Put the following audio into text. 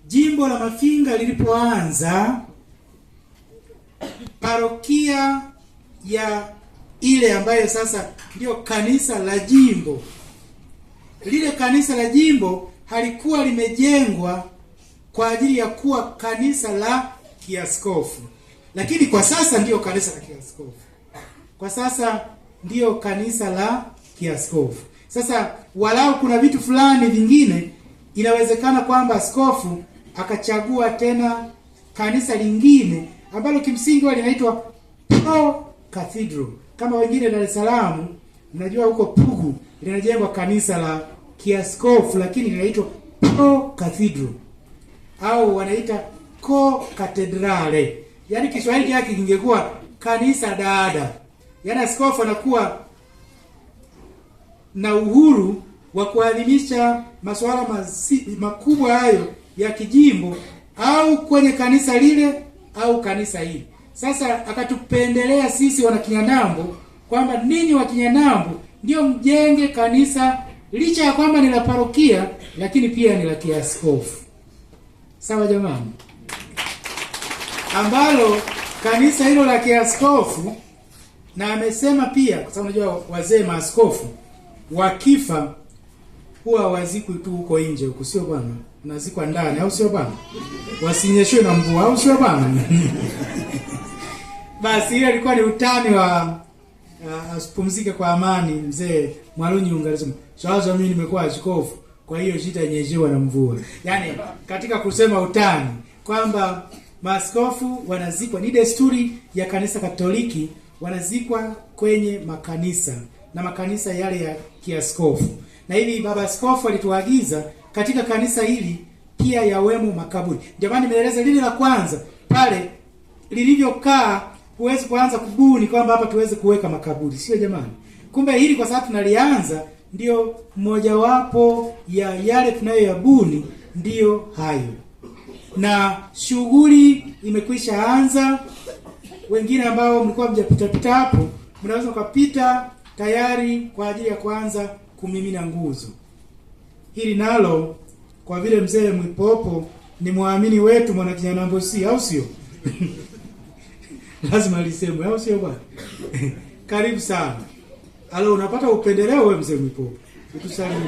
jimbo la Mafinga lilipoanza, parokia ya ile ambayo sasa ndio kanisa la jimbo, lile kanisa la jimbo halikuwa limejengwa kwa ajili ya kuwa kanisa la kiaskofu, lakini kwa sasa ndiyo kanisa la kiaskofu. Kwa sasa ndiyo kanisa la kiaskofu. Sasa walau kuna vitu fulani vingine inawezekana kwamba askofu akachagua tena kanisa lingine ambalo kimsingi linaitwa Pro Cathedral. Kama wengine Dar es Salaam, mnajua huko Pugu linajengwa kanisa la kiaskofu lakini linaitwa Pro Cathedral au wanaita Co Cathedrale. Yaani Kiswahili yake kingekuwa kanisa dada. Yaani askofu anakuwa na uhuru wa kuadhimisha masuala makubwa hayo ya kijimbo au kwenye kanisa lile au kanisa hili. Sasa akatupendelea sisi wana Kinyanambo kwamba ninyi wa Kinyanambo ndio mjenge kanisa licha ya kwamba ni la parokia lakini pia ni la kiaskofu. Sawa jamani? Ambalo kanisa hilo la kiaskofu, na amesema pia kwa sababu unajua wazee maaskofu wakifa huwa wazikwi tu huko nje huko, sio bwana? Nazikwa ndani au sio bwana? Wasinyeshwe na mvua au sio bwana? Basi ile ilikuwa ni utani wa asipumzike kwa amani mzee Mwalunyunga alisema, "Sasa mimi nimekuwa askofu, kwa hiyo sitanyeshewa na mvua." Yaani katika kusema utani kwamba maaskofu wanazikwa, ni desturi ya kanisa Katoliki, wanazikwa kwenye makanisa na makanisa yale ya kiaskofu. Na hivi baba askofu alituagiza katika kanisa hili pia yawemo makaburi. Ndio maana nimeeleza lile la kwanza pale lilivyokaa, huwezi kuanza kubuni kwamba hapa tuweze kuweka makaburi, sio jamani? Kumbe hili kwa sababu tunalianza ndio mmojawapo ya yale tunayoyabuni ndio hayo. Na shughuli imekwisha anza. Wengine ambao mlikuwa mjapita hapo, mnaweza kupita tayari kwa ajili ya kuanza kumimina nguzo. Hili nalo kwa vile mzee Mwipopo ni muamini wetu mwana Kinyanambo, si au sio? Lazima lisemwe au sio bwana? Karibu sana. Alo, unapata upendeleo wewe mzee Mwipopo. Utusalimie.